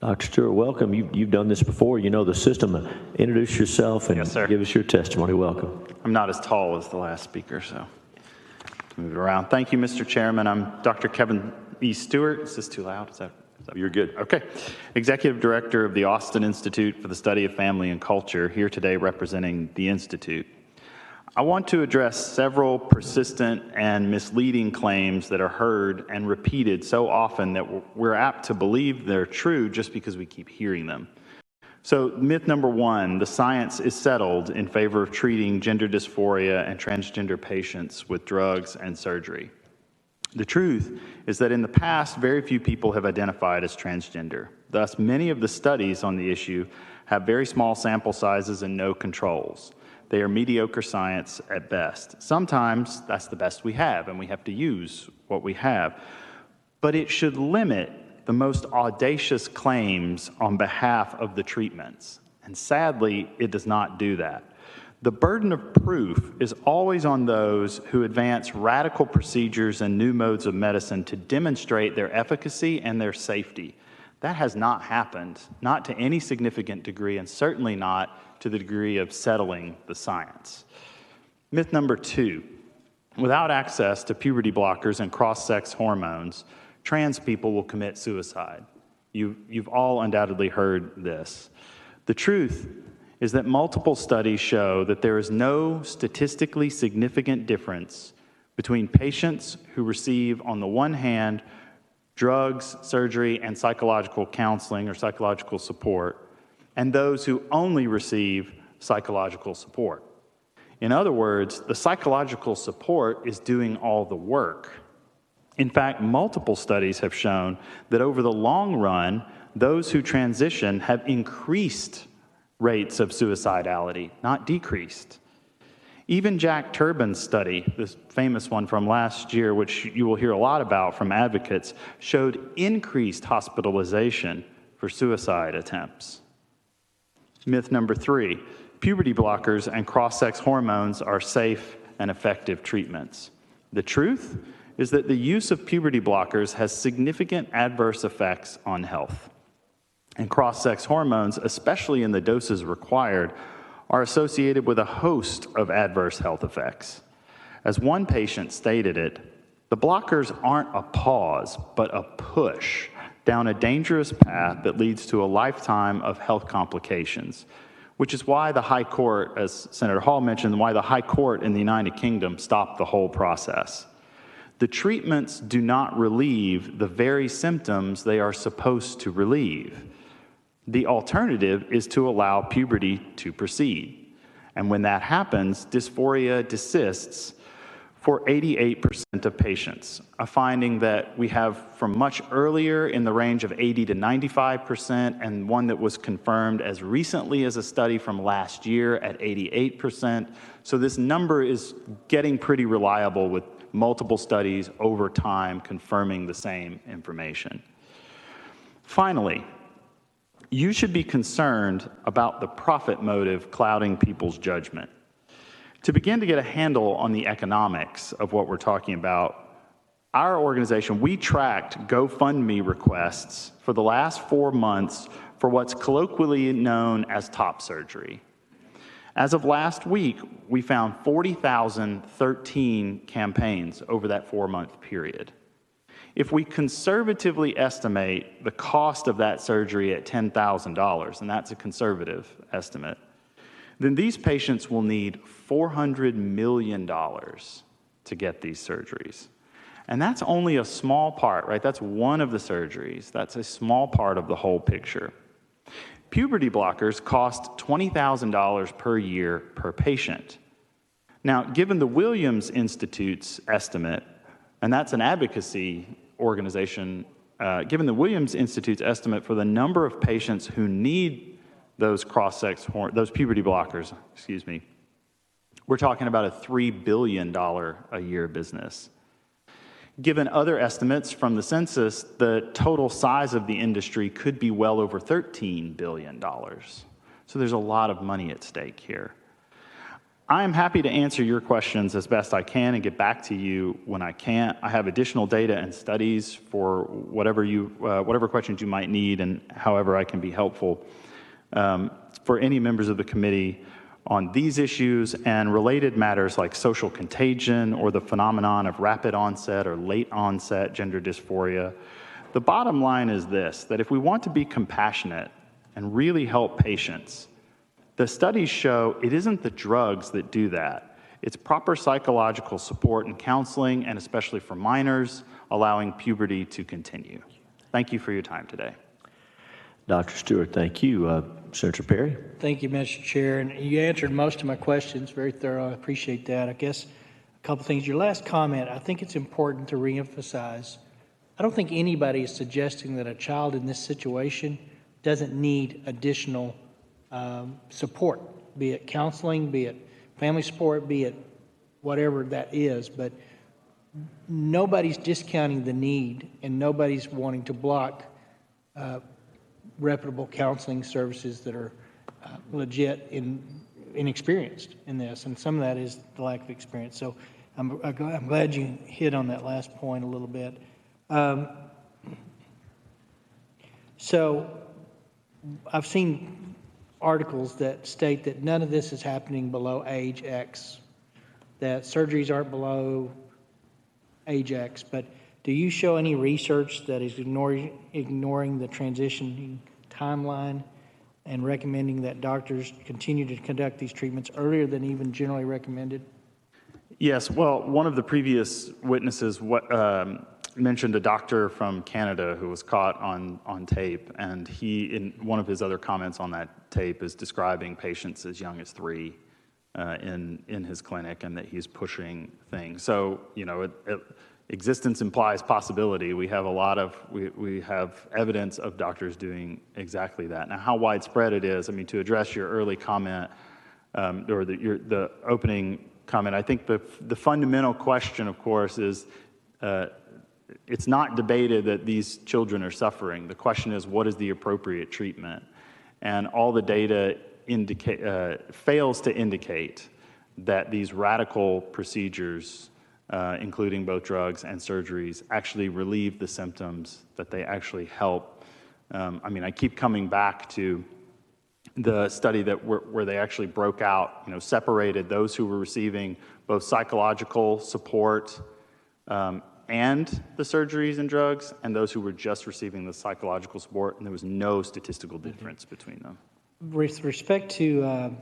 Dr. Stewart, welcome. You've done this before. You know the system. Introduce yourself and Yes, sir. Give us your testimony. Welcome. I'm not as tall as the last speaker, so move it around. Thank you, Mr. Chairman. I'm Dr. Kevin E. Stewart. Is this too loud? Is that You're good. okay? Executive Director of the Austin Institute for the Study of Family and Culture, here today representing the Institute. I want to address several persistent and misleading claims that are heard and repeated so often that we're apt to believe they're true just because we keep hearing them. So myth number one, the science is settled in favor of treating gender dysphoria and transgender patients with drugs and surgery. The truth is that in the past, very few people have identified as transgender. Thus, many of the studies on the issue have very small sample sizes and no controls. They are mediocre science at best. Sometimes that's the best we have, and we have to use what we have. But it should limit the most audacious claims on behalf of the treatments. And sadly, it does not do that. The burden of proof is always on those who advance radical procedures and new modes of medicine to demonstrate their efficacy and their safety. That has not happened, not to any significant degree, and certainly not to the degree of settling the science. Myth number two, without access to puberty blockers and cross-sex hormones, trans people will commit suicide. You've all undoubtedly heard this. The truth is that multiple studies show that there is no statistically significant difference between patients who receive, on the one hand, drugs, surgery, and psychological counseling or psychological support, and those who only receive psychological support. In other words, the psychological support is doing all the work. In fact, multiple studies have shown that over the long run, those who transition have increased rates of suicidality, not decreased. Even Jack Turbin's study, this famous one from last year, which you will hear a lot about from advocates, showed increased hospitalization for suicide attempts. Myth number three, puberty blockers and cross-sex hormones are safe and effective treatments. The truth is that the use of puberty blockers has significant adverse effects on health. And cross-sex hormones, especially in the doses required, are associated with a host of adverse health effects. As one patient stated it, the blockers aren't a pause, but a push down a dangerous path that leads to a lifetime of health complications, which is why the High Court, as Senator Hall mentioned, why the High Court in the United Kingdom stopped the whole process. The treatments do not relieve the very symptoms they are supposed to relieve. The alternative is to allow puberty to proceed. And when that happens, dysphoria desists for 88% of patients, a finding that we have from much earlier in the range of 80 to 95%, and one that was confirmed as recently as a study from last year at 88%. So this number is getting pretty reliable with multiple studies over time confirming the same information. Finally, you should be concerned about the profit motive clouding people's judgment. To begin to get a handle on the economics of what we're talking about, our organization, we tracked GoFundMe requests for the last 4 months for what's colloquially known as top surgery. As of last week, we found 40,013 campaigns over that 4-month period. If we conservatively estimate the cost of that surgery at $10,000, and that's a conservative estimate, then these patients will need $400 million to get these surgeries. And that's only a small part, right? That's one of the surgeries. That's a small part of the whole picture. Puberty blockers cost $20,000 per year per patient. Now, given the Williams Institute's estimate, and that's an advocacy organization, given the Williams Institute's estimate for the number of patients who need those those puberty blockers, we're talking about a $3 billion a year business. Given other estimates from the census, the total size of the industry could be well over $13 billion. So there's a lot of money at stake here. I'm happy to answer your questions as best I can and get back to you when I can't. I have additional data and studies for whatever questions you might need and however I can be helpful for any members of the committee on these issues and related matters like social contagion or the phenomenon of rapid onset or late onset gender dysphoria. The bottom line is this, that if we want to be compassionate and really help patients, the studies show it isn't the drugs that do that. It's proper psychological support and counseling, and especially for minors, allowing puberty to continue. Thank you for your time today. Dr. Stewart, thank you. Senator Perry? Thank you, Mr. Chair. And you answered most of my questions, very thorough. I appreciate that. I guess a couple things. Your last comment, I think it's important to reemphasize. I don't think anybody is suggesting that a child in this situation doesn't need additional support, be it counseling, be it family support, be it whatever that is, but nobody's discounting the need and nobody's wanting to block reputable counseling services that are legit and inexperienced in this, and some of that is the lack of experience. So I'm glad you hit on that last point a little bit. So I've seen articles that state that none of this is happening below age X, that surgeries aren't below age X, but do you show any research that is ignoring the transitioning timeline and recommending that doctors continue to conduct these treatments earlier than even generally recommended? Yes, well, one of the previous witnesses mentioned a doctor from Canada who was caught on tape, and he, in one of his other comments on that tape, is describing patients as young as 3 in his clinic, and that he's pushing things. So, you know, existence implies possibility. We have we have evidence of doctors doing exactly that. Now, how widespread it is, I mean, to address your early comment, or the opening comment, I think the fundamental question, of course, is it's not debated that these children are suffering. The question is, what is the appropriate treatment? And all the data fails to indicate that these radical procedures, including both drugs and surgeries, actually relieve the symptoms, that they actually help. I mean, I keep coming back to the study where they actually broke out, you know, separated those who were receiving both psychological support and the surgeries and drugs, and those who were just receiving the psychological support, and there was no statistical difference between them. With respect to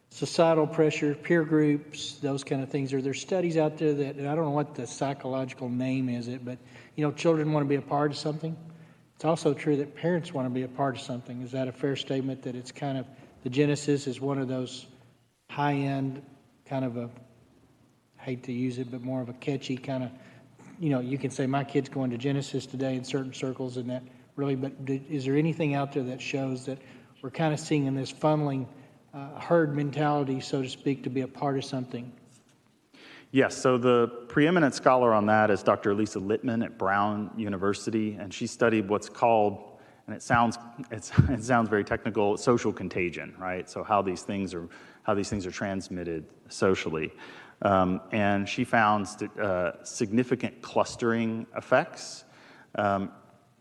societal pressure, peer groups, those kind of things, are there studies out there that, and I don't know what the psychological name is, but, you know, children want to be a part of something? It's also true that parents want to be a part of something. Is that a fair statement, that it's kind of, the Genesis is one of those high-end, kind of a, hate to use it, but more of a catchy kind of, you know, you can say my kid's going to Genesis today in certain circles, and that really, but is there anything out there that shows that we're kind of seeing in this funneling herd mentality, so to speak, to be a part of something? Yes, so the preeminent scholar on that is Dr. Lisa Littman at Brown University, and she studied what's called, and it sounds very technical, social contagion, right? So how these things are transmitted socially. And she found significant clustering effects,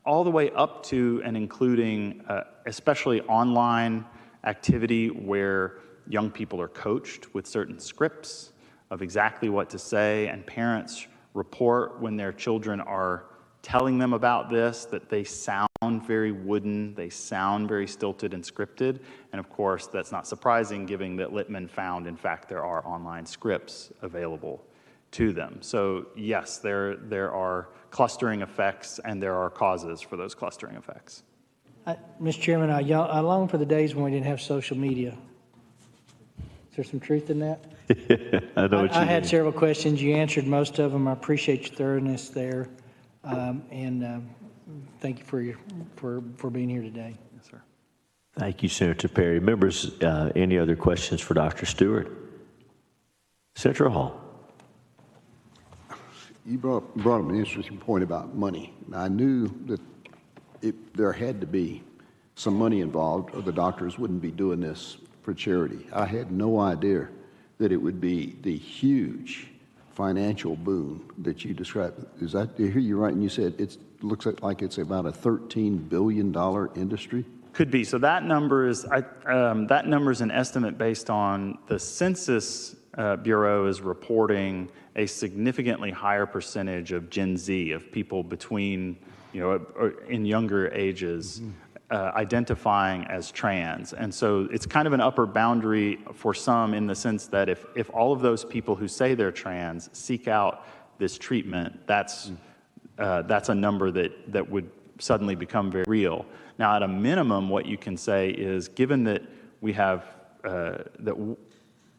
all the way up to and including especially online activity where young people are coached with certain scripts of exactly what to say, and parents report when their children are telling them about this that they sound very wooden, they sound very stilted and scripted, and of course that's not surprising given that Littman found, in fact, there are online scripts available to them. So yes, there are clustering effects, and there are causes for those clustering effects. Mr. Chairman, I long for the days when we didn't have social media. Is there some truth in that? I know what you I had mean. several questions. You answered most of them. I appreciate your thoroughness there, and thank you for being here today. Yes, sir. Thank you, Senator Perry. Members, any other questions for Dr. Stewart? Senator Hall. You brought up an interesting point about money. I knew that there had to be some money involved, or the doctors wouldn't be doing this for charity. I had no idea that it would be the huge financial boon that you described. Is that, did I hear you right? And you said it looks like it's about a $13 billion industry? Could be. So that number is an estimate based on the Census Bureau is reporting a significantly higher percentage of Gen Z, of people between, or in younger ages, identifying as trans. And so it's kind of an upper boundary for some, in the sense that if all of those people who say they're trans seek out this treatment, that's a number that would suddenly become very real. Now, at a minimum, what you can say is, given that we have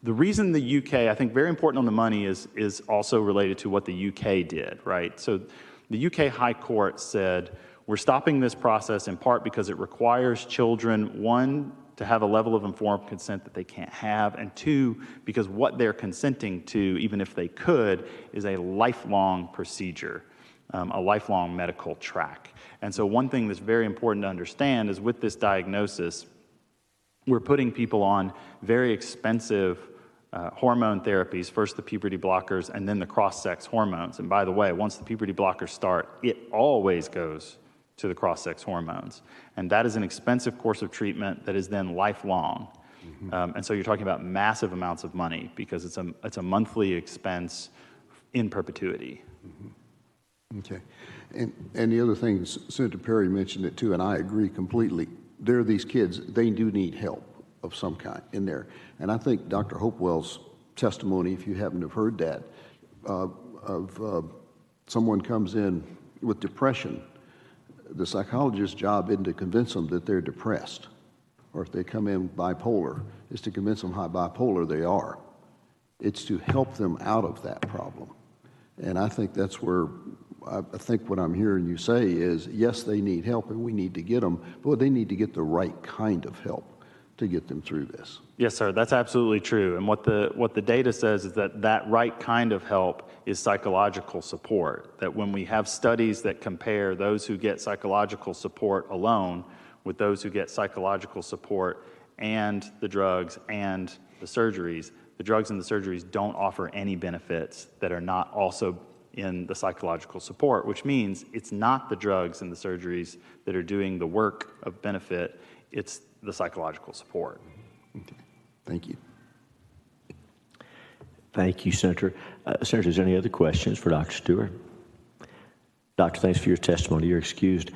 the reason the UK, I think very important on the money, is also related to what the UK did, right? So the UK High Court said, we're stopping this process in part because it requires children, one, to have a level of informed consent that they can't have, and two, because what they're consenting to, even if they could, is a lifelong procedure, a lifelong medical track. And so one thing that's very important to understand is, with this diagnosis, we're putting people on very expensive hormone therapies, first the puberty blockers and then the cross-sex hormones. And by the way, once the puberty blockers start, it always goes to the cross-sex hormones. And that is an expensive course of treatment that is then lifelong. And so you're talking about massive amounts of money, because it's a monthly expense in perpetuity. Okay. And the other thing, Senator Perry mentioned it too, and I agree completely. There are these kids, they do need help of some kind in there. And I think Dr. Hopewell's testimony, if you happen to have heard that, of someone comes in with depression, the psychologist's job isn't to convince them that they're depressed, or if they come in bipolar, is to convince them how bipolar they are. It's to help them out of that problem. And I think that's where, I think what I'm hearing you say is, yes, they need help and we need to get them, but they need to get the right kind of help to get them through this. Yes, sir, that's absolutely true. And what the data says is that right kind of help is psychological support. That when we have studies that compare those who get psychological support alone with those who get psychological support and the drugs and the surgeries, the drugs and the surgeries don't offer any benefits that are not also in the psychological support, which means it's not the drugs and the surgeries that are doing the work of benefit, it's the psychological support. Okay. Thank you. Thank you, Senator. Senator, is there any other questions for Dr. Stewart? Doctor, thanks for your testimony. You're excused.